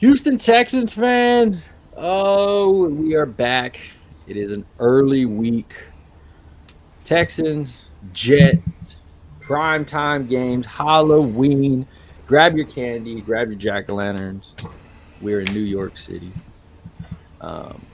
Houston Texans fans, oh, we are back. It is an early week. Texans, Jets, prime time games, Halloween. Grab your candy, grab your jack o' lanterns. We're in New York City. Um,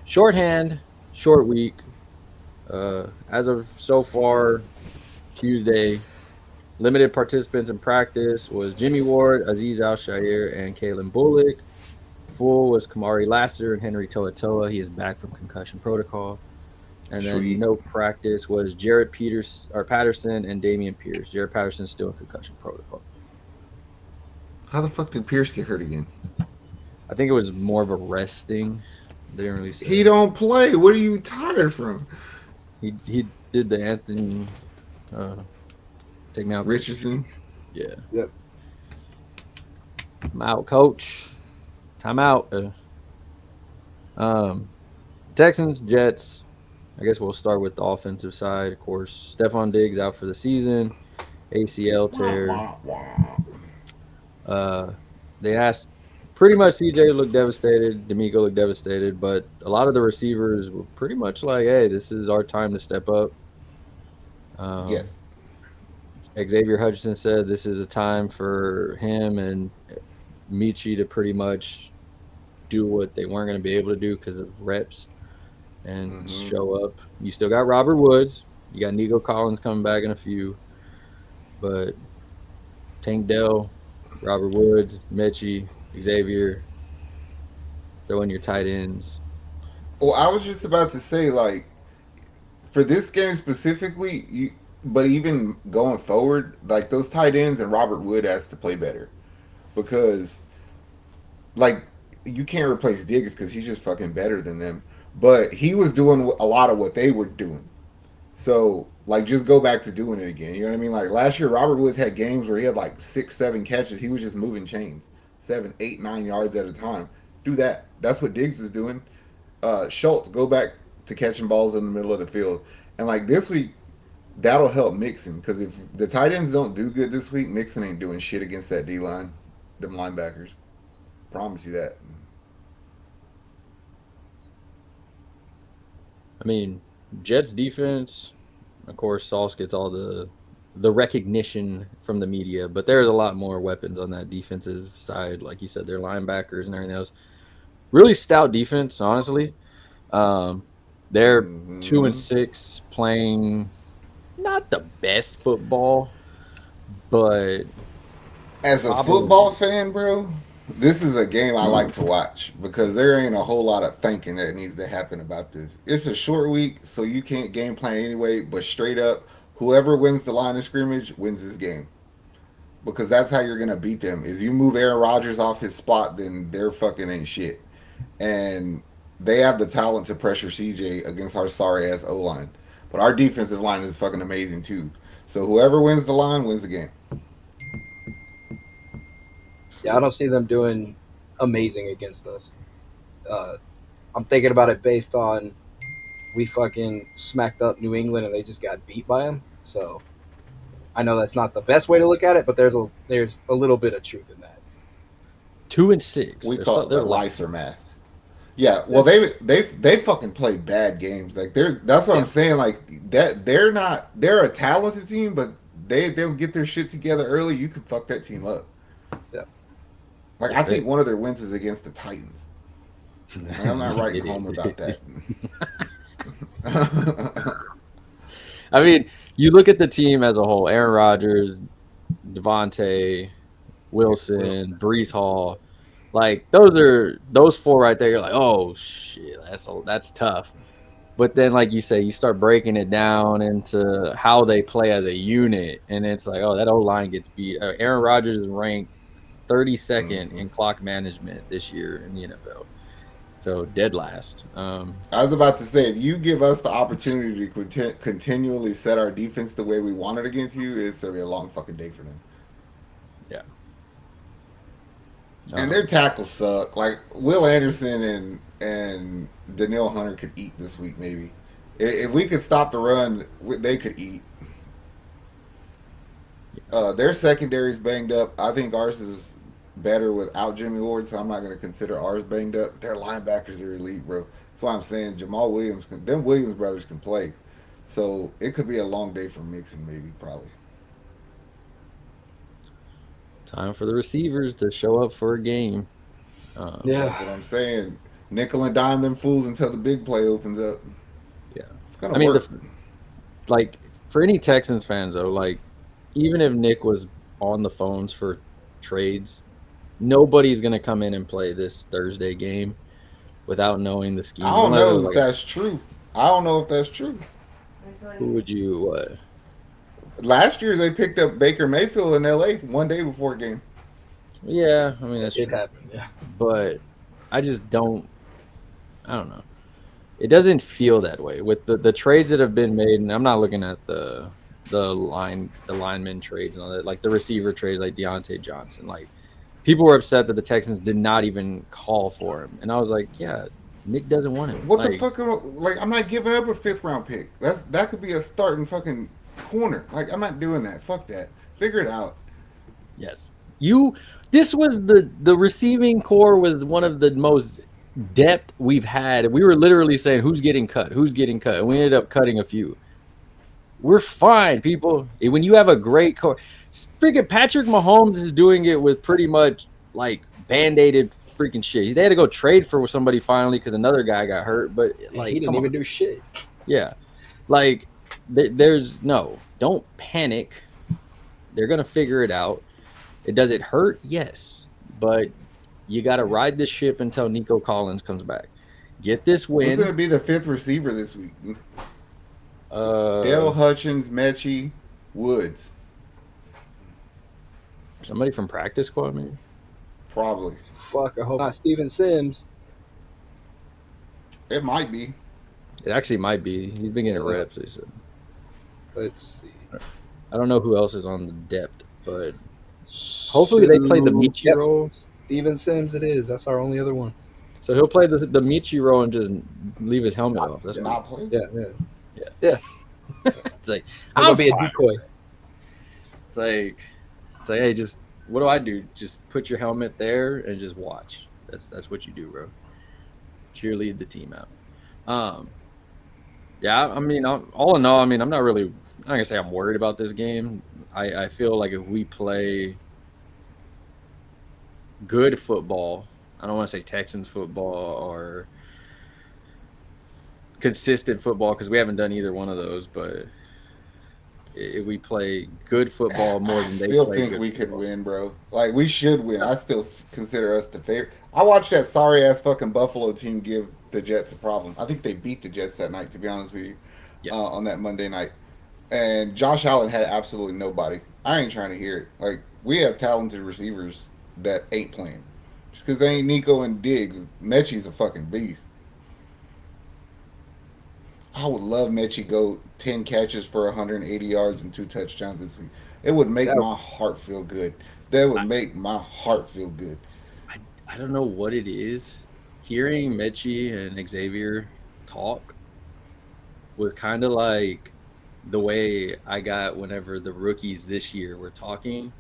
Shorthand, short week. As of so far, Tuesday, limited participants in practice was Jimmy Ward, Aziz Al Shair, and Kalen Bullock. Full was Kamari Lassiter and Henry Toa. He is back from concussion protocol. And then Sweet. no practice was Jarrett Peters or Patterson and Damian Pierce. Jarrett Patterson still in concussion protocol. How the fuck did Pierce get hurt again? I think it was more of a rest thing. They didn't really He say. don't play. What are you tired from? He did the Anthony uh, take me out, coach. Richardson. Yeah, Yep. I'm out, coach. Time out. Um, Texans, Jets. I guess we'll start with the offensive side. Of course, Stefon Diggs out for the season, ACL Wah, tear. wah, wah. Uh, they asked pretty much CJ looked devastated, D'Amico looked devastated, but a lot of the receivers were pretty much like, "Hey, this is our time to step up." Um, Yes. Xavier Hutchinson said this is a time for him and Michi to pretty much do what they weren't going to be able to do because of reps and Mm-hmm. show up. You still got Robert Woods. You got Nico Collins coming back in a few, but Tank Dell, Robert Woods, Mechie, Xavier, throw in your tight ends. Well, I was just about to say, like, for this game specifically, but even going forward, like those tight ends and Robert Wood has to play better because, like, you can't replace Diggs because he's just fucking better than them. But he was doing a lot of what they were doing. So, like, just go back to doing it again. You know what I mean? Like, last year, Robert Woods had games where he had like 6, 7 catches. He was just moving chains, 7, 8, 9 yards at a time. Do that. That's what Diggs was doing. Schultz, go back to catching balls in the middle of the field. And, like, this week, that'll help Mixon because if the tight ends don't do good this week, Mixon ain't doing shit against that D line, them linebackers. Promise you that. I mean, Jets defense, of course, Sauce gets all the recognition from the media, but there's a lot more weapons on that defensive side. Like you said, their linebackers and everything else. Really stout defense, honestly. Um, they're two and Mm-hmm. six, playing not the best football, but As a football probably fan, bro, this is a game I like to watch because there ain't a whole lot of thinking that needs to happen about this. It's a short week, so you can't game plan anyway, but straight up, whoever wins the line of scrimmage wins this game. Because that's how you're gonna beat them. Is you move Aaron Rodgers off his spot, then they're fucking ain't shit. And they have the talent to pressure CJ against our sorry ass O line. But our defensive line is fucking amazing too. So whoever wins the line wins the game. Yeah, I don't see them doing amazing against us. Uh, I'm thinking about it based on we fucking smacked up New England and they just got beat by them. So I know that's not the best way to look at it, but there's a little bit of truth in that. 2 and 6. We call it They're the like Licer math. Yeah, well they fucking play bad games. Like that's what I'm Yeah, saying. Like that they're a talented team, but they'll get their shit together early. You could fuck that team up. yeah. Like I think one of their wins is against the Titans. Like, I'm not writing home about that. I mean, you look at the team as a whole: Aaron Rodgers, Devontae, Wilson, Wilson. Brees Hall. Like those four right there. You're like, oh shit, that's tough. But then, like you say, you start breaking it down into how they play as a unit, and it's like, oh, that O line gets beat. Aaron Rodgers is ranked 32nd Mhm. in clock management this year in the NFL, so dead last. I was about to say, if you give us the opportunity to continually set our defense the way we want it against you, it's gonna be a long fucking day for them. Yeah. And their Um, tackles suck. Like Will Anderson and Danielle Hunter could eat this week, maybe. If we could stop the run, they could eat. Their secondary's banged up. I think ours is better without Jimmy Ward, so I'm not going to consider ours banged up. Their linebackers are elite, bro. That's why I'm saying Jamal Williams, them Williams brothers can play. So it could be a long day for Mixon, maybe, probably. Time for the receivers to show up for a game. That's what I'm saying. Nickel and dime them fools until the big play opens up. Yeah, It's going I to mean, work. like for any Texans fans though, like even if Nick was on the phones for trades, nobody's gonna come in and play this Thursday game without knowing the I schemes. don't Unless know if like, that's true. I don't know if that's true. who would you? Last year they picked up Baker Mayfield in LA one day before a game. Yeah, I mean It that's did true, happen. Yeah. but I just don't. I don't know. It doesn't feel that way with the trades that have been made, and I'm not looking at the lineman trades and all that, like the receiver trades, like Deontay Johnson. Like people were upset that the Texans did not even call for him, and I was like, yeah, Nick doesn't want him. What the Like, fuck? Like, I'm not giving up a fifth round pick. That could be a starting fucking corner. Like, I'm not doing that. Fuck that. Figure it out. yes, you. This was the receiving core was one of the most depth we've had. We were literally saying who's getting cut, and we ended up cutting a few. We're fine, people. When you have a great core, freaking Patrick Mahomes is doing it with pretty much like band-aided freaking shit. They had to go trade for somebody finally because another guy got hurt. But like, He didn't come even on, do shit. yeah, like there's no, don't panic. They're gonna figure it out. Does it hurt? Yes, but you got to ride this ship until Nico Collins comes back. Get this Who's going to win. be the fifth receiver this week? Uh, Dale Hutchins, Mechie, Woods. somebody from practice squad, maybe. Probably. Fuck, I hope not. Steven Sims. It might be. It actually might be. He's been getting reps. He said. Let's see. I don't know who else is on the depth, but hopefully they play the Michi Yep. role. Steven Sims it is. That's our only other one. So he'll play the Michi role and just leave his helmet off. That's Not play. Yeah. it's like I'm gonna I'm be fine. a decoy. It's like hey, just what do I do? Just put your helmet there and just watch. That's what you do, bro. Cheerlead the team out. Yeah, I mean, all in all, I mean, I'm not gonna say I'm worried about this game. I feel like if we play good football, I don't want to say Texans football or consistent football because we haven't done either one of those, but if we play good football more I than they still play think good we could football. win, bro. Like, we should win. I still consider us the favorite. I watched that sorry ass fucking Buffalo team give the Jets a problem. I think they beat the Jets that night, to be honest with you, Yeah. on that Monday night. And Josh Allen had absolutely nobody. I ain't trying to hear it. Like, we have talented receivers that ain't playing. Just because they ain't Nico and Diggs, Mechie's a fucking beast. I would love Mechie go 10 catches for 180 yards and 2 touchdowns this week. It would make That- my heart feel good. That would make my heart feel good. I don't know what it is. Hearing Mechie and Xavier talk was kind of like the way I got whenever the rookies this year were talking,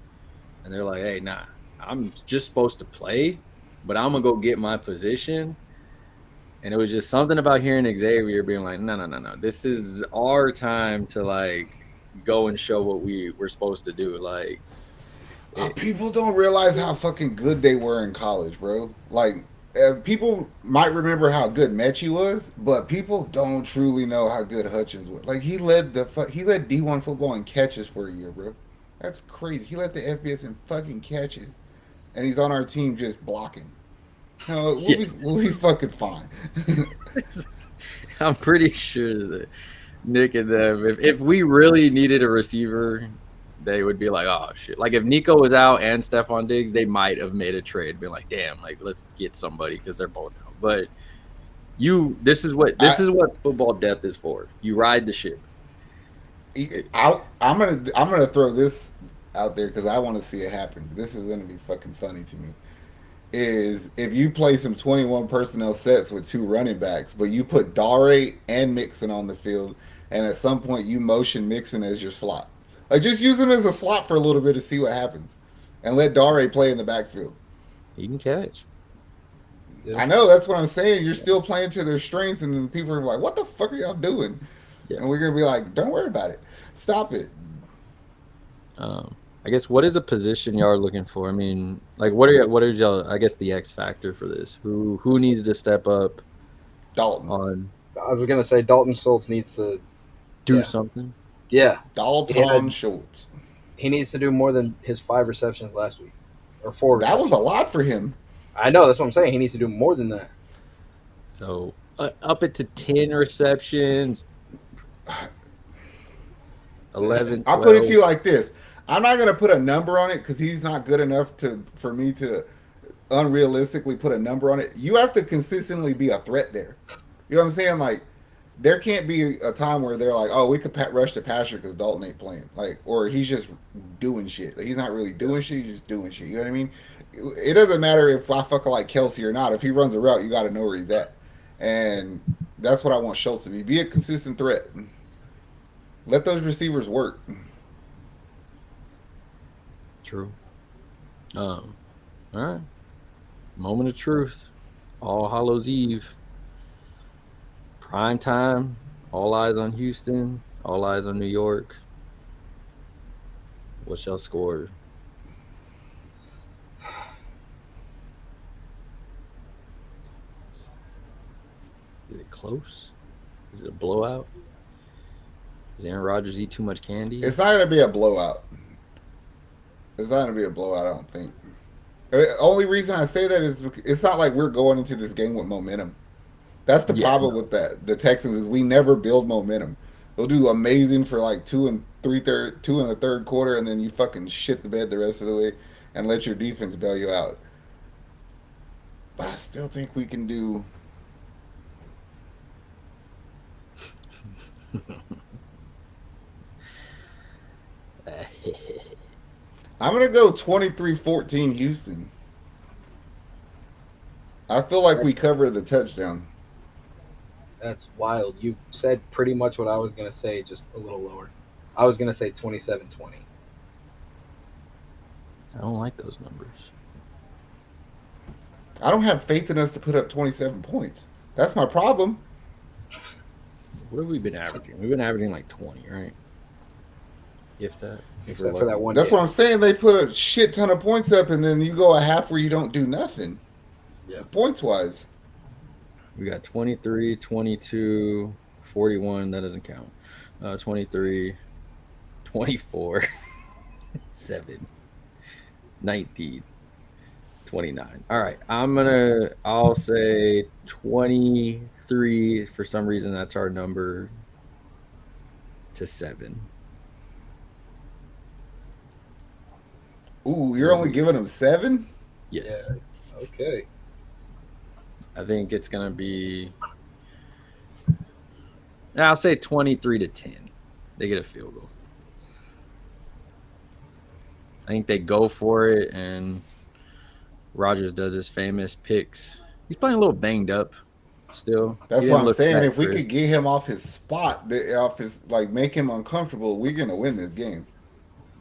and they're like, "Hey, nah, I'm just supposed to play, but I'm gonna go get my position." And it was just something about hearing Xavier being like, "No, no, no, no, this is our time to like go and show what we're supposed to do." Like, People don't realize how fucking good they were in college, bro. Like, people might remember how good Mechie was, but people don't truly know how good Hutchins was. Like, he led D1 football in catches for a year, bro. That's crazy. He led the FBS in fucking catches, and he's on our team just blocking. No, we'll be fucking fine. I'm pretty sure that Nick and them, if we really needed a receiver, they would be like, "Oh shit!" Like if Nico was out and Stefon Diggs, they might have made a trade, be like, "Damn, like let's get somebody because they're both out." But this is what football depth is for. You ride the ship. I'm gonna throw this out there because I want to see it happen. This is gonna be fucking funny to me. Is if you play some 21 personnel sets with 2 running backs, but you put Dare and Mixon on the field, and at some point you motion Mixon as your slot. Like just use him as a slot for a little bit to see what happens, and let Dare play in the backfield. He can catch. I know, that's what I'm saying. You're still playing to their strengths, and then people are like, "What the fuck are y'all doing?" Yeah. And we're gonna be like, "Don't worry about it. Stop it." I guess what is a position y'all are looking for? I mean, like what are y'all? I guess the X factor for this. Who needs to step up Dalton. on I was gonna say Dalton Schultz needs to. do Yeah. something? Yeah, Dalton Schultz. he needs to do more than his 5 receptions last week, or 4 That was receptions. a lot for him. I know, that's what I'm saying. He needs to do more than that. So up it to 10 receptions, 11, I'll put it 12. to you like this: I'm not gonna put a number on it because he's not good enough for me to unrealistically put a number on it. You have to consistently be a threat there. You know what I'm saying? Like, there can't be a time where they're like, "Oh, we could rush the passer because Dalton ain't playing," like, or he's just doing shit. Like, he's not really doing shit; he's just doing shit. You know what I mean? It doesn't matter if I fucking like Kelsey or not. If he runs a route, you got to know where he's at, and that's what I want Schultz to be. Be a consistent threat. Let those receivers work. True. All right. Moment of truth. All Hallows Eve. Prime time. All eyes on Houston. All eyes on New York. What's y'all score? Is it close? Is it a blowout? Does Aaron Rodgers eat too much candy? It's not going to be a blowout. It's not going to be a blowout, I don't think. The only reason I say that is it's not like we're going into this game with momentum. That's the problem with that. The Texans is we never build momentum. They'll do amazing for like two in the third quarter, and then you fucking shit the bed the rest of the way and let your defense bail you out. But I still think we can do. I'm gonna go 23-14 Houston. I feel like we cover the touchdown. That's wild. You said pretty much what I was going to say, just a little lower. I was going to say 27-20. I don't like those numbers. I don't have faith in us to put up 27 points. That's my problem. What have we been averaging? We've been averaging like 20, right? If that. Except for that one. That's what I'm saying. They put a shit ton of points up, and then you go a half where you don't do nothing. Yeah. Points wise. We got 23, 22, 41. That doesn't count. 23, 24, 7, 19, 29. All right. I'll say 23. For some reason, that's our number to 7. Ooh, you're only giving them 7? Yes. Yeah. Okay. I think it's going to be. I'll say 23-10. They get a field goal. I think they go for it, and Rodgers does his famous picks. He's playing a little banged up still. That's what I'm saying. If we could get him off his spot, make him uncomfortable, we're gonna win this game.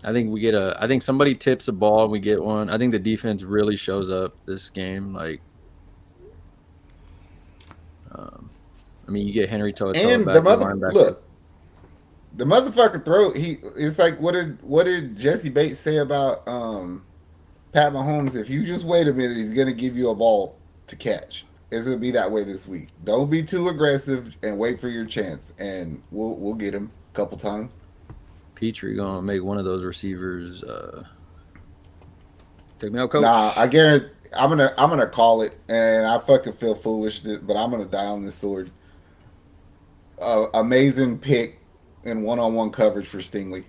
I think I think somebody tips a ball and we get one. I think the defense really shows up this game. You get Henry Toto and back. The motherfucker it's like what did Jesse Bates say about Pat Mahomes? If you just wait a minute, he's gonna give you a ball to catch. It's gonna be that way this week. Don't be too aggressive and wait for your chance, and we'll get him a couple times. Petrie gonna make one of those receivers. Take me out, coach. Nah, I guarantee I'm gonna call it, and I fucking feel foolish, but I'm gonna die on this sword. Amazing pick in one-on-one coverage for Stingley.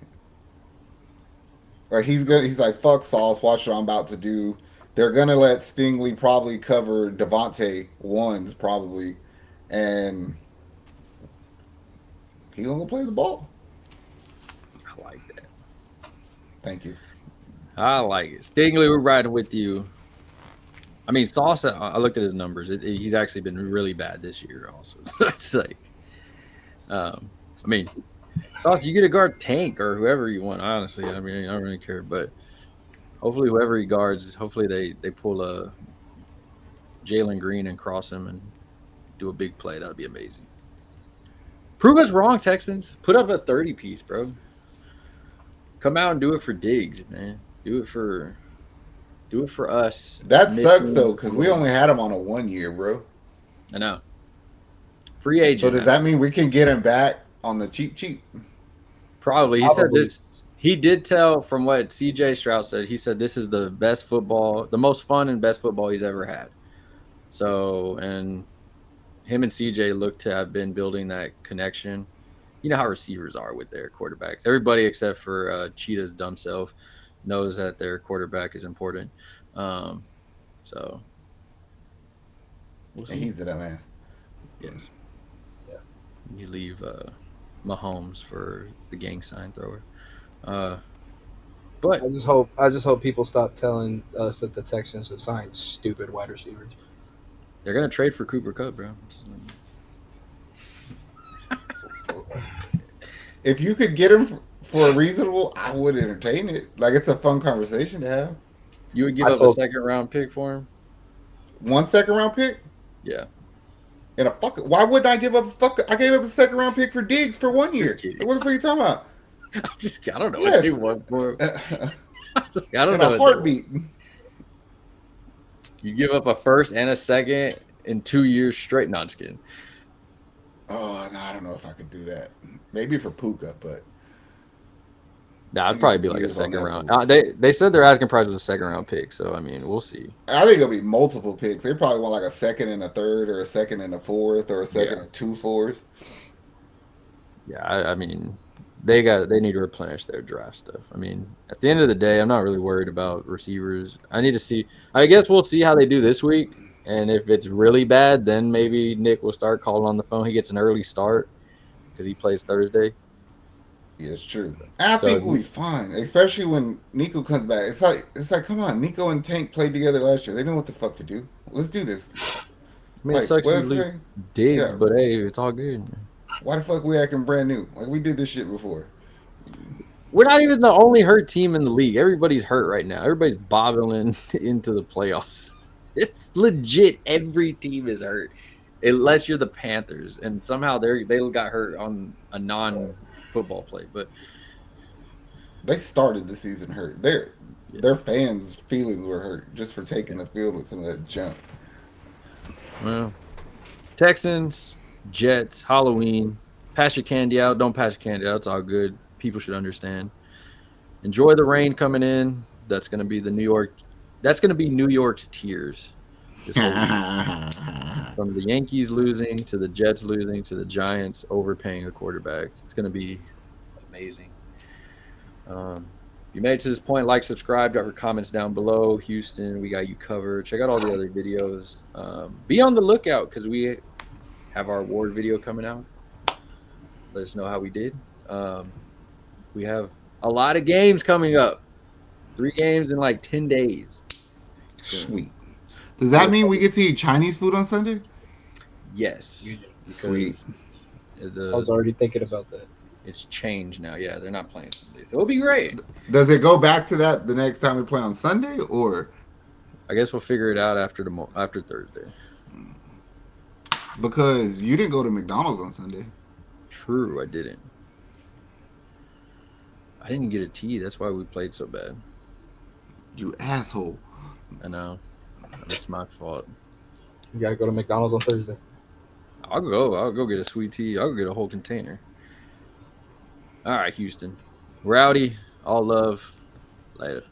Like he's like, fuck Sauce. Watch what I'm about to do. They're gonna let Stingley probably cover Devontae ones probably, and he's gonna play the ball. I like that. Thank you. I like it. Stingley, we're riding with you. I mean, Sauce, I looked at his numbers. He's actually been really bad this year also. So it's like, Sauce, you get a guard Tank or whoever you want, honestly. I mean, I don't really care. But Hopefully, whoever he guards, hopefully they pull a Jalen Green and cross him and do a big play. That'd be amazing. Prove us wrong, Texans. Put up a 30 piece, bro. Come out and do it for Diggs, man. Do it for us. That sucks missing- though, because we only had him on a 1 year, bro. I know. Free agent. So does that mean we can get him back on the cheap? Probably. He said Probably. this. He did tell from what CJ Stroud said. He said this is the best football, the most fun and best football he's ever had. So, and him and CJ look to have been building that connection. You know how receivers are with their quarterbacks. Everybody except for Cheetah's dumb self knows that their quarterback is important. So, we'll And he's a dumbass. Yes. Yeah. You leave Mahomes for the gang sign thrower. But I just hope people stop telling us that the Texans have signed stupid wide receivers. they're gonna trade for Cooper Kupp, bro. If you could get him for a reasonable, I would entertain it. Like, it's a fun conversation to have. You would give I up a told- second round pick for him? 1 second round pick Yeah. and a fuck. Why wouldn't I give up? I gave up a second round pick for Diggs for 1 year. kidding. What the fuck are you talking about? I don't know Yes. what they want for him. I don't In know. a what they heartbeat. want. You give up a first and a second in 2 years straight. No, I'm just kidding. Oh no, I don't know if I could do that. Maybe for Puka, but Nah, it'd He's probably be like a years on second that round. fool. They said their asking price was a second round pick, so I mean, we'll see. I think it'll be multiple picks. They probably want like a second and a third, or a second and a fourth, or a second Yeah. and 2 fours. Yeah, I mean, they need to replenish their draft stuff. I mean, at the end of the day, I'm not really worried about receivers. I need to see. I guess we'll see how they do this week, and if it's really bad, then maybe Nick will start calling on the phone. He gets an early start because he plays Thursday. Yeah, it's true. I So- think we'll be fine, especially when Nico comes back. It's like, come on, Nico and Tank played together last year. They know what the fuck to do. Let's do this. I mean, it Like, sucks what you is lose it? Diggs, Yeah. but hey, it's all good. Why the fuck we acting brand new? Like, we did this shit before. We're not even the only hurt team in the league. Everybody's hurt right now. Everybody's bobbling into the playoffs. It's legit. Every team is hurt, unless you're the Panthers, and somehow they got hurt on a non-football play. But They started the season hurt. Their fans' feelings were hurt just for taking the field with some of that junk. well, Texans, Jets, Halloween. Pass your candy out. Don't pass your candy out. It's all good. People should understand. Enjoy the rain coming in. That's gonna be New York's tears. This whole week. From the Yankees losing to the Jets losing to the Giants overpaying a quarterback. It's going to be amazing. If you made it to this point, like, subscribe, drop your comments down below. Houston, we got you covered. Check out all the other videos. Be on the lookout because we have our award video coming out. Let us know how we did. We have a lot of games coming up. 3 games in like 10 days. Sweet. Does that mean we get to eat Chinese food on Sunday? Yes. Sweet. I was already thinking about that. It's changed now. Yeah, they're not playing Sunday. So it'll be great. Does it go back to that the next time we play on Sunday, or I guess we'll figure it out after Thursday. because you didn't go to McDonald's on Sunday? True, I didn't. I didn't get a tea. That's why we played so bad. You asshole. I know. It's my fault. You got to go to McDonald's on Thursday. I'll go get a sweet tea. I'll go get a whole container. All right, Houston. Rowdy. All love. Later.